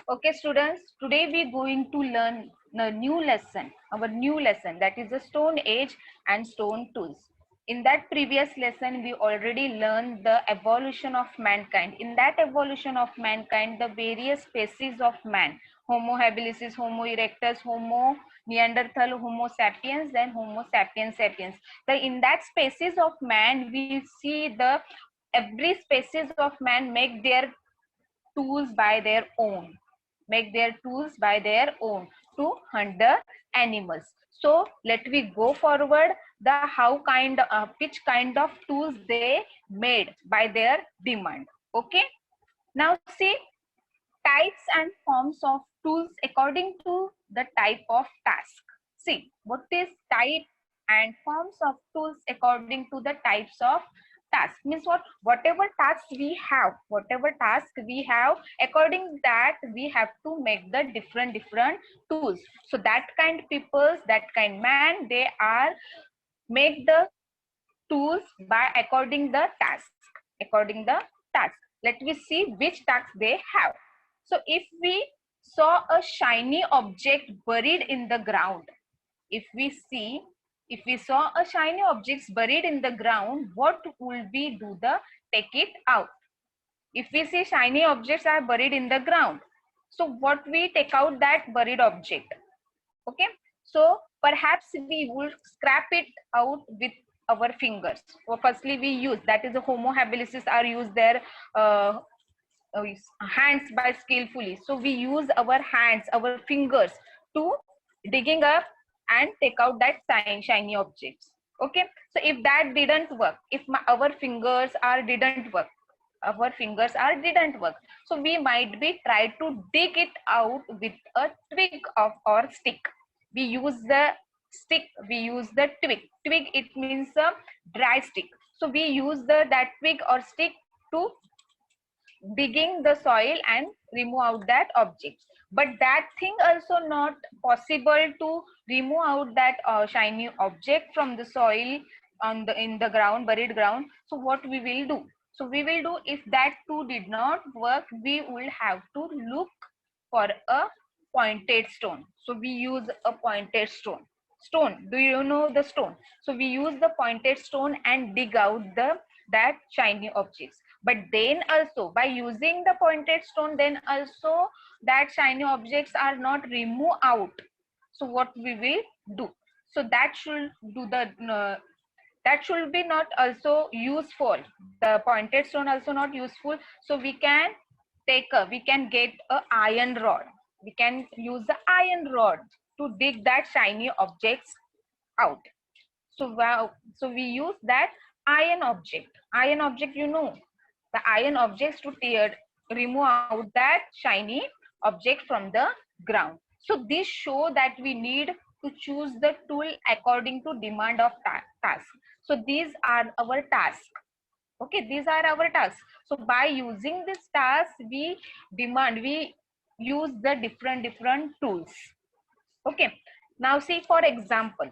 Okay, students, today we're going to learn a new lesson, our new lesson, that is the Stone Age and stone tools. In that previous lesson, we already learned the evolution of mankind. In that evolution of mankind, the various species of man, Homo habilis, Homo erectus, Homo Neanderthal, Homo sapiens, then Homo sapiens sapiens. So in that species of man, we see the every species of man make their tools by their own, make their tools by their own to hunt the animals. So let me go forward the how kind which kind of tools they made by their demand. Okay, now see types and forms of tools according to the type of task. See what is type and forms of tools according to the types of task. Means what? Whatever task we have, according that we have to make the different tools. So that kind peoples, that kind man, they are make the tools by according the task, according the task. Let me see which task they have. So if we saw a shiny object buried in the ground, if we see, if we saw a shiny objects buried in the ground, what will we do? The take it out. If we see shiny objects are buried in the ground, so what we take out that buried object. Okay, so perhaps we will scrap it out with our fingers. So firstly we use, that is the Homo habilis are use their uh, hands by skillfully. So we use our hands, our fingers to digging up and take out that shiny objects. Okay, so if that didn't work, if our fingers are didn't work, our fingers are didn't work, so we might be try to dig it out with a twig of or stick. We use the stick, we use the twig, it means a dry stick. So we use the that twig or stick to digging the soil and remove out that object. But that thing also not possible to remove out that shiny object from the soil on the in the ground, buried ground. So what we will do? So we will do, if that too did not work, we will have to look for a pointed stone. So we use a pointed stone. Do you know the stone? So we use the pointed stone and dig out the that shiny objects. But then also by using the pointed stone, then also that shiny objects are not removed out. So what we will do? So that should do the that should be not also useful. The pointed stone also not useful. So we can we can get a iron rod. We can use the iron rod to dig that shiny objects out. So wow, so we use that iron object. Iron object, you know, the iron objects to remove out that shiny object from the ground. So this show that we need to choose the tool according to demand of task. So these are our tasks. Okay, these are our tasks. So by using this task, we use the different tools. Okay, now see, for example,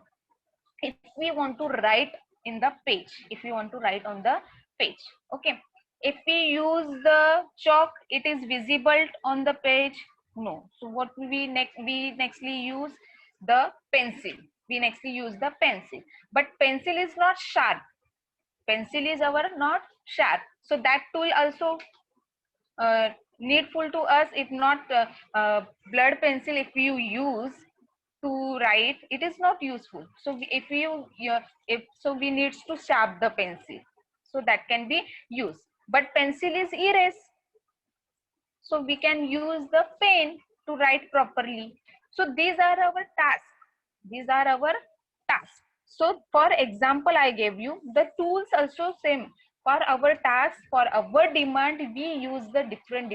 if we want to write in the page, if we want to write on the page, okay, if we use the chalk, it is visible on the page? No. So what we nextly use the pencil. We nextly use the pencil. But pencil is not sharp. Pencil is our not sharp. So that tool also needful to us. If not blood pencil, if you use to write, it is not useful. So if you if so we needs to sharp the pencil, so that can be used. But pencil is erase, so we can use the pen to write properly. So these are our tasks, these are our tasks. So for example I gave you the tools also same. For our task, for our demand, we use the different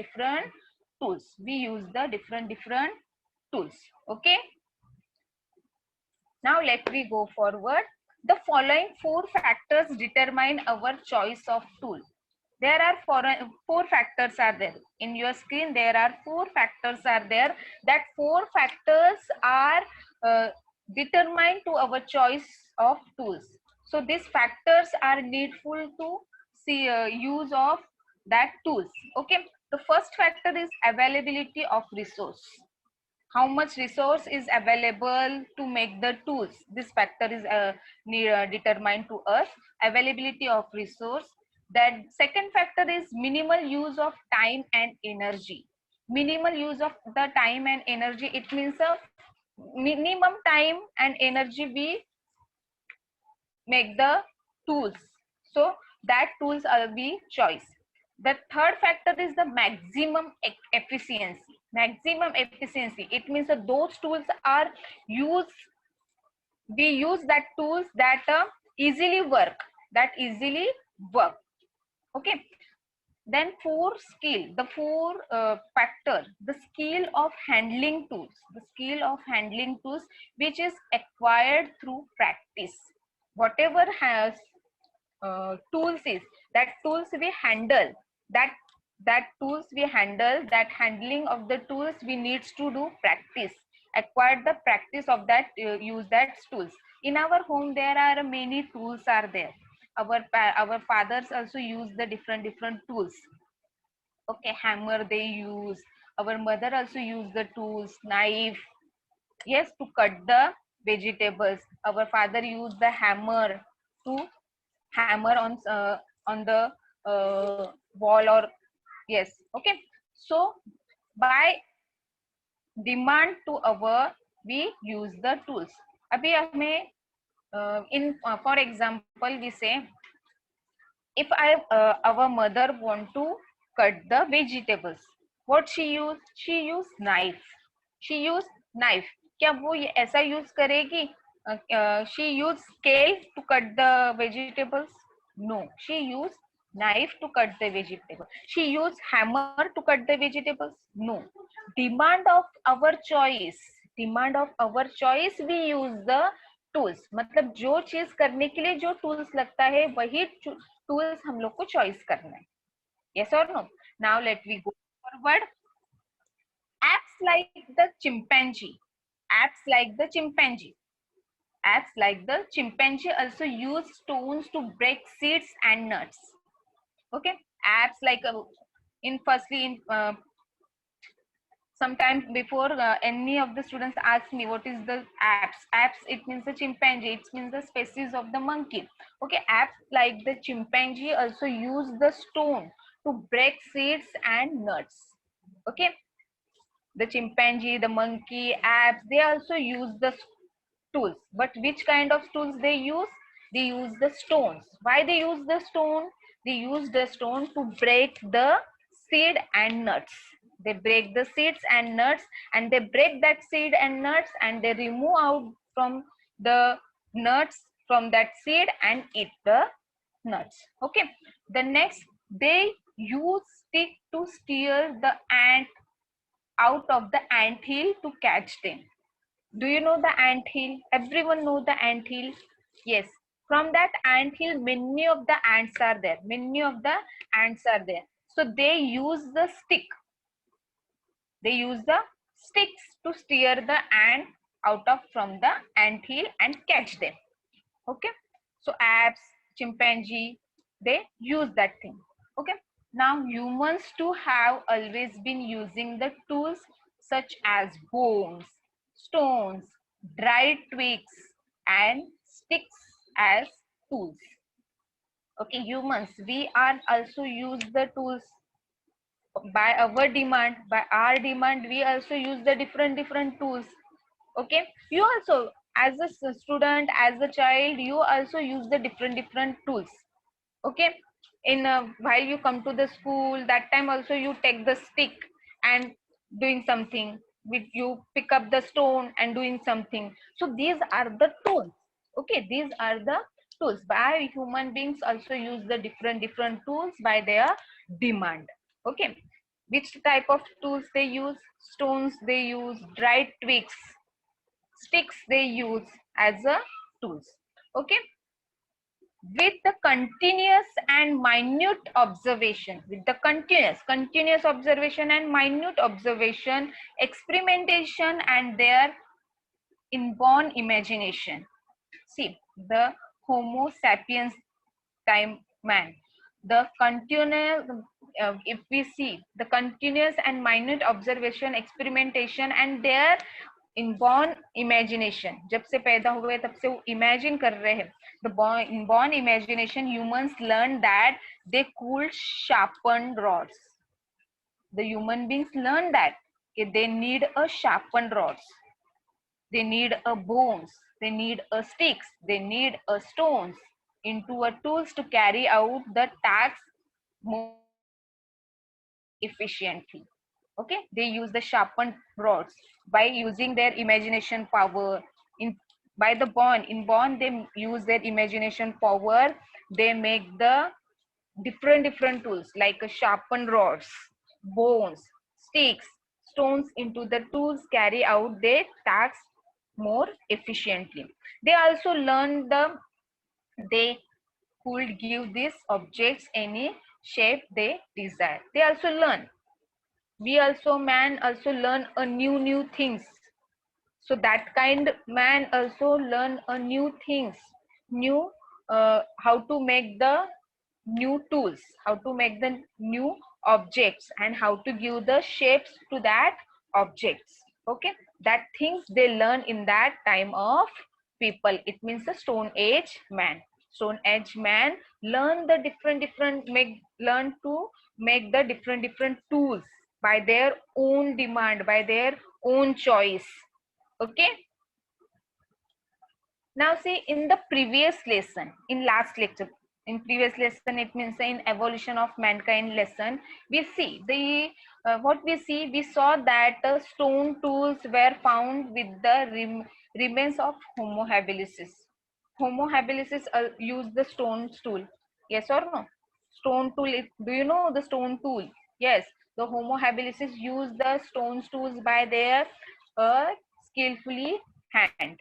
tools, we use the different tools. Okay, now let me go forward. The following four factors determine our choice of tool. There are four factors are there. In your screen, there are four factors are there. That four factors are determined to our choice of tools. So these factors are needful to see use of that tools. Okay. The first factor is availability of resource. How much resource is available to make the tools? This factor is determined to us. Availability of resource. That second factor is minimal use of time and energy. Minimal use of the time and energy, it means a minimum time and energy we make the tools, so that tools will be choice. The third factor is the maximum efficiency. Maximum efficiency, it means that those tools are used, we use that tools that easily work. Okay. Then four skill, the four factor, the skill of handling tools, the skill of handling tools, which is acquired through practice. Whatever has tools is, that tools we handle, that tools we handle, that handling of the tools we needs to do practice, acquire the practice of that, use that tools. In our home there are many tools are there. Our fathers also use the different tools. Okay, hammer they use. Our mother also use the tools, knife, yes, to cut the vegetables. Our father used the hammer to hammer on the wall, or yes. Okay, so by demand to our, we use the tools. Abhi hame in for example we say, if our mother want to cut the vegetables, what she use knife, she use knife. क्या वो ये ऐसा use करेगी, she use scale to cut the vegetables? No, she use knife to cut the vegetable. She use hammer to cut the vegetables? No. Demand of our choice, demand of our choice, we use the tools. मतलब जो चीज करने के लिए जो tools लगता है वही tools हम लोग को choice करना है. Yes or no? Now let we go forward. Apps like the chimpanzee, apps like the chimpanzee, apps like the chimpanzee also use stones to break seeds and nuts. Okay, apps like in firstly in sometimes before any of the students ask me what is the apps, it means the chimpanzee, it means the species of the monkey. Okay, apps like the chimpanzee also use the stone to break seeds and nuts. Okay, the chimpanzee, the monkey, apps, they also use the tools. But which kind of tools they use? They use the stones. Why they use the stone? They use the stone to break the seed and nuts. They break the seeds and nuts, and they break that seed and nuts, and they remove out from the nuts from that seed and eat the nuts. Okay. The next, they use stick to steer the ant out of the ant hill to catch them. Do you know the ant hill? Everyone know the ant hill. Yes. From that ant hill, many of the ants are there. Many of the ants are there. So they use the stick. They use the sticks to steer the ant out of from the ant hill and catch them. Okay. So apes, chimpanzee, they use that thing. Okay. Now humans too have always been using the tools such as bones, stones, dried twigs, and sticks as tools. Okay, humans, we are also use the tools by our demand, we also use the different tools. Okay, you also as a student, as a child, you also use the different tools. Okay, in while you come to the school, that time also you take the stick and doing something, with you pick up the stone and doing something. So these are the tools. Okay, these are the tools. By human beings also use the different tools by their demand. Okay, which type of tools they use? Stones they use, dried twigs, sticks they use as a tools. Okay, with the continuous and minute observation, with the continuous observation and minute observation, experimentation, and their inborn imagination. See, the Homo sapiens time man, the continuous if we see the continuous and minute observation, experimentation and their inborn imagination, जब से पैदा हुए तब से वो imagine कर रहे हैं, the inborn imagination, humans learned that they could sharpen rods. The human beings learn that they need a sharpened rods, they need a bones, they need a sticks, they need a stones into a tools to carry out the task more efficiently. Okay, they use the sharpened rods by using their imagination power. In by the born they use their imagination power. They make the different tools like a sharpened rods, bones, sticks, stones into the tools carry out their tasks more efficiently. They also learn they could give these objects any shape they desire. They also learn. We also man also learn a new things. So that kind man also learn a new things, new how to make the new tools, how to make the new objects and how to give the shapes to that objects. Okay, that things they learn in that time of people. It means the stone age man. Stone age man learn the different learn to make the different tools by their own demand, by their own choice. Okay, now see in the previous lesson, in last lecture, in previous lesson, it means in evolution of mankind lesson, we see the what we saw that stone tools were found with the remains of Homo habilis. Homo habilis used the stone tool. Yes or no? Stone tool. Do you know the stone tool? Yes. The Homo habilis used the stone tools by their skillfully hand.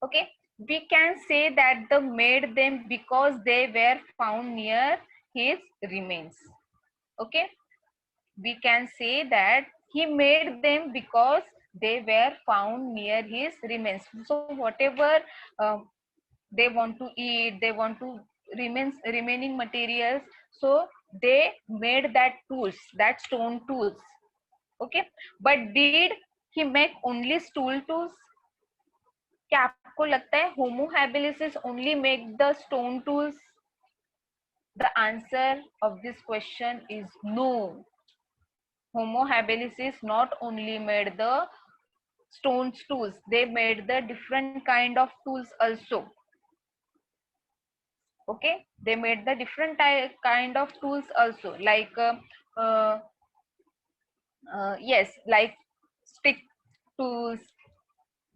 Okay, we can say that the made them because they were found near his remains. Okay, we can say that he made them because they were found near his remains. So whatever they want to eat, they want to remaining materials, so they made that tools, that stone tools. Okay, but did he make only stool tools? क्या आपको लगता है Homo habilis only make the stone tools? The answer of this question is no. Homo habilis not only made the stone tools, they made the different kind of tools also. Okay, they made the different kind of tools also, like yes, like stick tools,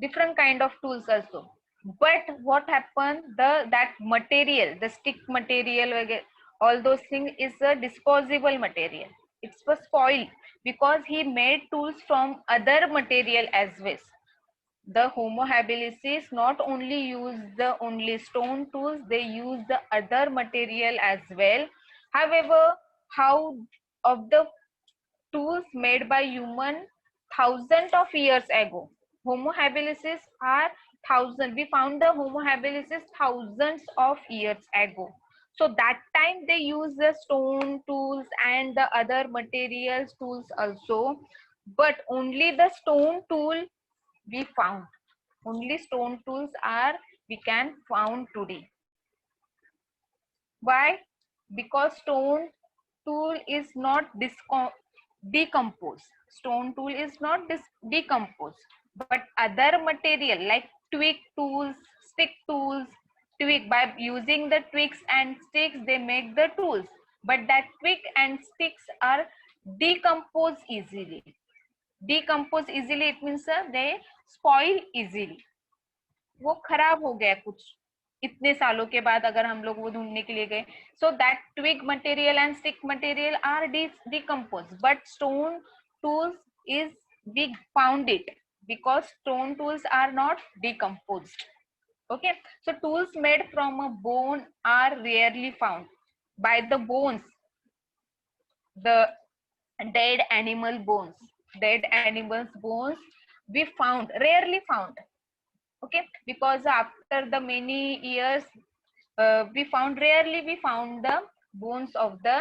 different kind of tools also. But what happened, that material, the stick material, all those things is a disposable material. It's for spoil because he made tools from other material as well. The Homo habilis not only use the only stone tools, they use the other material as well. However, how of the tools made by human thousands of years ago. Homo habilis are thousand. We found the Homo habilis thousands of years ago. So that time they use the stone tools and the other materials tools also. But only the stone tool we found. Only stone tools are we can found today. Why? Because stone tool is not decomposed. Stone tool is not decomposed, but other material like twig tools, stick tools, twig, by using the twigs and sticks they make the tools, but that twig and sticks are decompose easily. Decompose easily, it means they spoil easily. वो खराब हो गया कुछ इतने सालों के बाद अगर हम लोग वो ढूंढने के लिए गए. So that twig material and stick material are decomposed, but stone tools is we found it because stone tools are not decomposed. Okay, so tools made from a bone are rarely found. By the bones, the dead animal bones, dead animals bones we found, rarely found. Okay, because after the many years we found, rarely we found the bones of the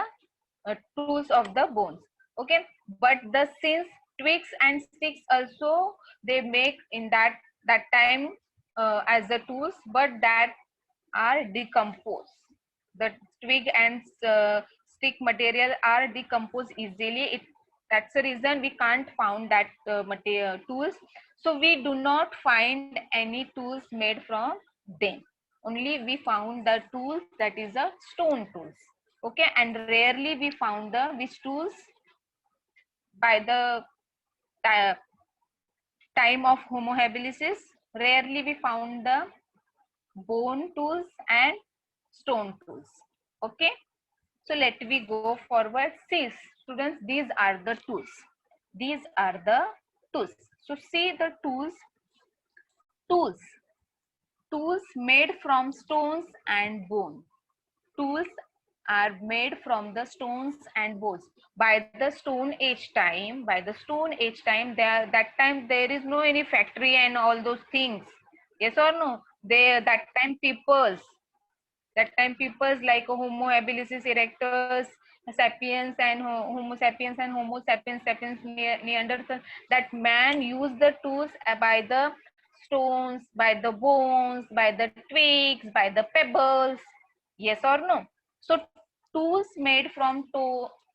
tools of the bones. Okay, but the since twigs and sticks also they make in that time as the tools, but that are decomposed. The twig and stick material are decomposed easily. That's the reason we can't found that material tools. So we do not find any tools made from them. Only we found the tools that is a stone tools. Okay, and rarely we found the which tools by the time of Homo habilis. Rarely we found the bone tools and stone tools. Okay, so let me go forward. See, students, these are the tools. These are the tools. So see the tools. Tools. Tools made from stones and bone. Tools are made from the stones and bones. By the stone age time, that time there is no any factory and all those things. Yes or no? That time peoples like Homo habilis erectus, sapiens and Homo sapiens and Homo sapiens Neanderthal, that man used the tools by the stones, by the bones, by the twigs, by the pebbles. Yes or no? So tools made from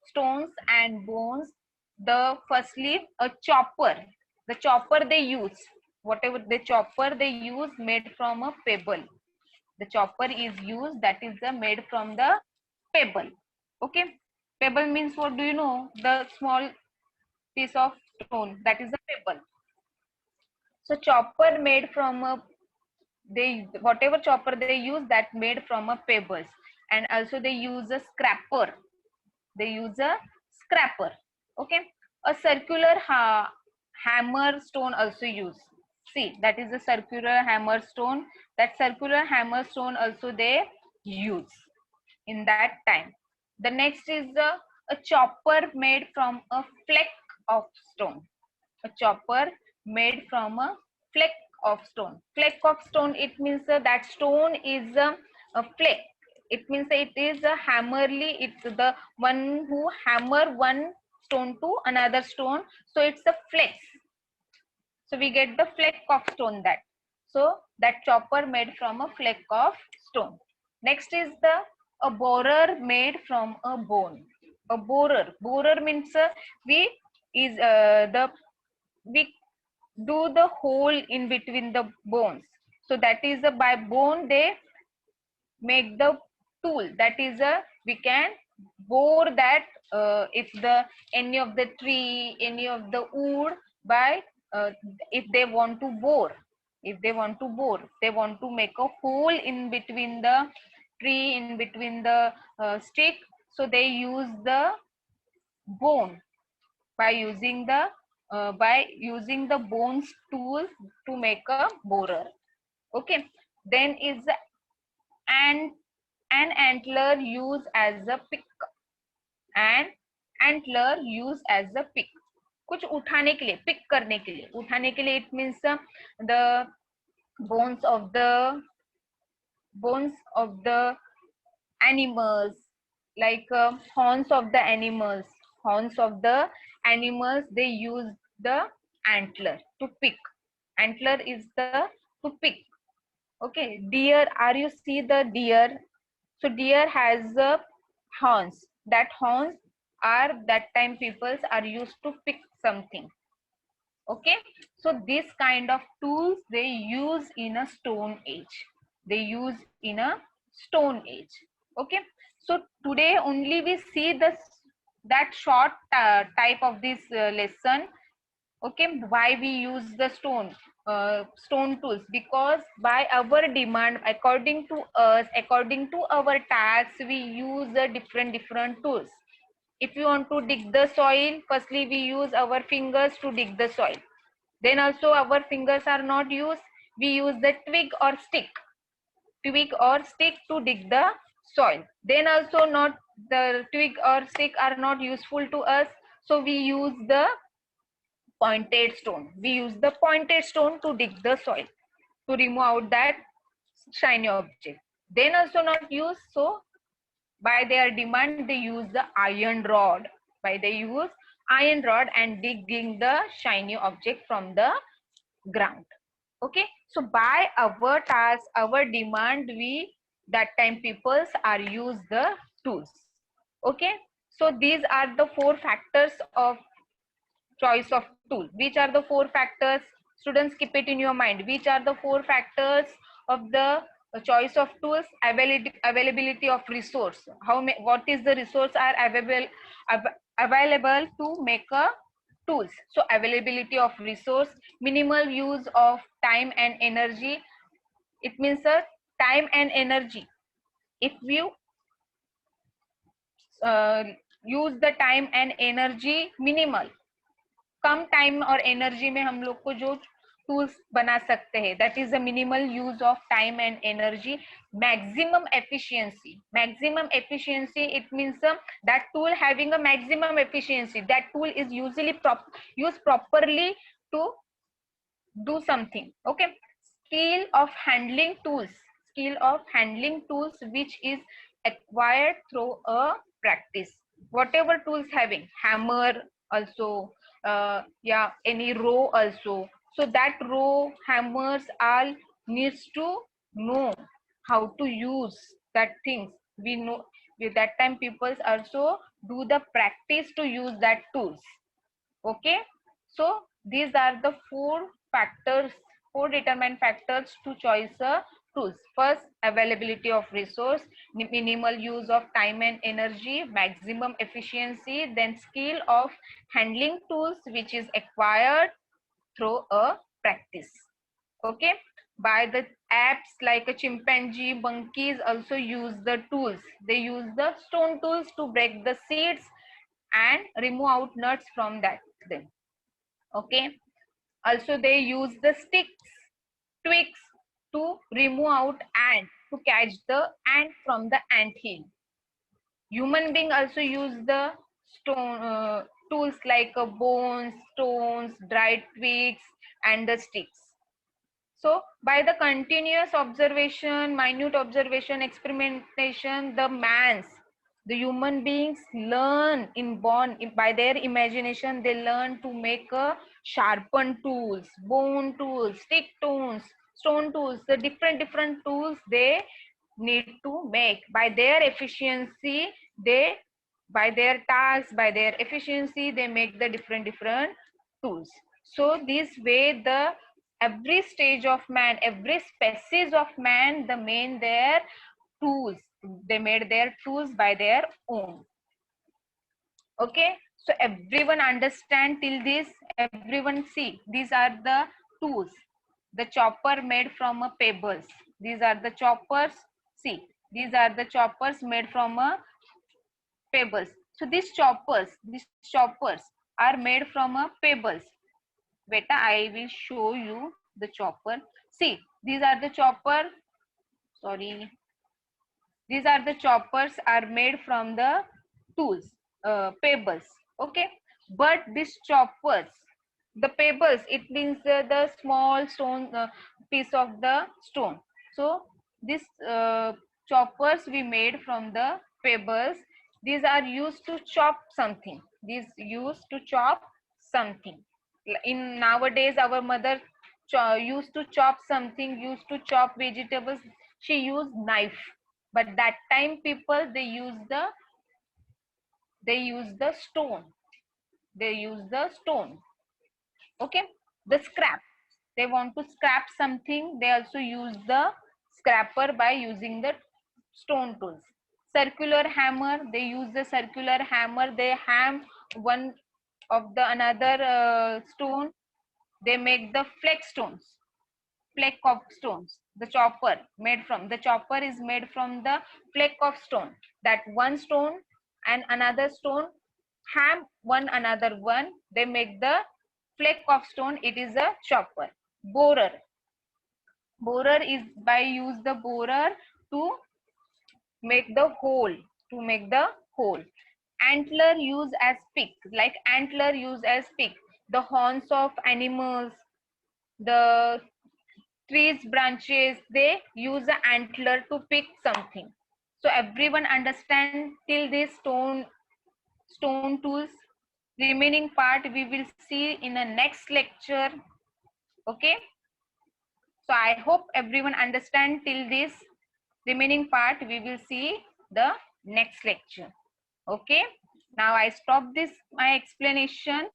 stones and bones. The firstly a chopper. The chopper they use, whatever the chopper they use made from a pebble. The chopper is used that is made from the pebble. Okay, pebble means what? Do you know? The small piece of stone, that is a pebble. So chopper made from a, they whatever chopper they use that made from a pebbles. And also they use a scraper. They use a scraper. Okay, a circular hammer stone also used. See, that is a circular hammer stone. That circular hammer stone also they use in that time. The next is a chopper made from a fleck of stone. A chopper made from a fleck of stone. Fleck of stone, it means that stone is a fleck. It means it is a hammerly, it's the one who hammer one stone to another stone. So it's a flex. So we get the fleck of stone that. So that chopper made from a fleck of stone. Next is the a borer made from a bone. A borer. Borer means we is the we do the hole in between the bones. So that is by bone they make the tool. That is we can bore that if the any of the tree, any of the wood by if they want to bore, they want to make a hole in between the tree, in between the stick. So they use the bone by using the bones tool to make a borer. Okay, then is an an antler used as a pick. An antler used as a pick. कुछ उठाने के लिए, pick करने के लिए, उठाने के लिए, it means the bones of the animals, like horns of the animals, they use the antler to pick. Antler is the to pick. Okay, deer, are you see the deer? So deer has horns. That horns are that time peoples are used to pick something. Okay, so this kind of tools they use in a stone age. They use in a stone age. Okay, so today only we see this that short type of this lesson. Okay, why we use the stone tools? Because by our demand, according to us, according to our tasks, we use different tools. If you want to dig the soil, firstly we use our fingers to dig the soil. Then also our fingers are not used, we use the twig or stick to dig the soil. Then also not the twig or stick are not useful to us, so we use the pointed stone. We use the pointed stone to dig the soil, to remove out that shiny object. Then also not used, so By their demand, they use the iron rod. By they use iron rod and digging the shiny object from the ground. Okay, so by our task, our demand, we that time peoples are use the tools. Okay, so these are the four factors of choice of tool. Which are the four factors? Students, keep it in your mind. Which are the four factors of the choice of tools? Availability of resource. What is the resource are available to make a tools? So availability of resource, minimal use of time and energy. It means time and energy. If you uh, use the time and energy minimal, come time और energy में हम लोग को जो tools बना सकते हैं, that is the minimal use of time and energy. maximum efficiency, it means that tool having a maximum efficiency, that tool is usually used properly to do something. Okay, skill of handling tools which is acquired through a practice. Whatever tools having hammer also, yeah, any row also, so that row, hammers, all needs to know how to use that things. We know with that time people also do the practice to use that tools. Okay, so these are the four factors, four determinant factors to choice tools. First, availability of resource, minimal use of time and energy, maximum efficiency, then skill of handling tools which is acquired through a practice. Okay, by the apps like a chimpanzee, monkeys also use the tools. They use the stone tools to break the seeds and remove out nuts from that them. Okay, also they use the twigs to remove out ant, to catch the ant from the ant hill. Human being also use the stone tools like bones, stones, dried twigs and the sticks. So by the continuous observation, minute observation, experimentation, the human beings learn by their imagination. They learn to make sharpened tools, bone tools, stick tools, stone tools, the different tools they need to make. By their efficiency, by their tasks, by their efficiency, they make the different tools. So this way, the every stage of man, every species of man, the main their tools. They made their tools by their own. Okay, so everyone understand till this? Everyone see, these are the tools. The chopper made from a pebbles. These are the choppers. See, these are the choppers made from a pebbles. So these choppers are made from a pebbles. Beta, I will show you the chopper. See, these are the chopper. Sorry, these are the choppers are made from the tools, pebbles. Okay, but these choppers, the pebbles, it means the small stone piece of the stone. So this choppers we made from the pebbles. These are used to chop something. These used to chop something. In nowadays, our mother used to chop something, used to chop vegetables. She used knife, but that time people they use the stone. They use the stone. Okay, the scrap. They want to scrap something. They also use the scrapper by using the stone tools. Circular hammer. They use the circular hammer. They ham one of the another stone. They make the flake of stones. The chopper is made from the flake of stone. That one stone and another stone ham one another one. They make the flake of stone. It is a chopper. Borer. Borer is by use the borer to make the hole. To make the hole. Antler use as pick. Like antler use as pick. The horns of animals, the trees branches, they use the antler to pick something. So everyone understand till this stone tools. Remaining part we will see in the next lecture. Okay. So I hope everyone understand till this. Remaining part we will see the next lecture. Okay. Now I stop this my explanation.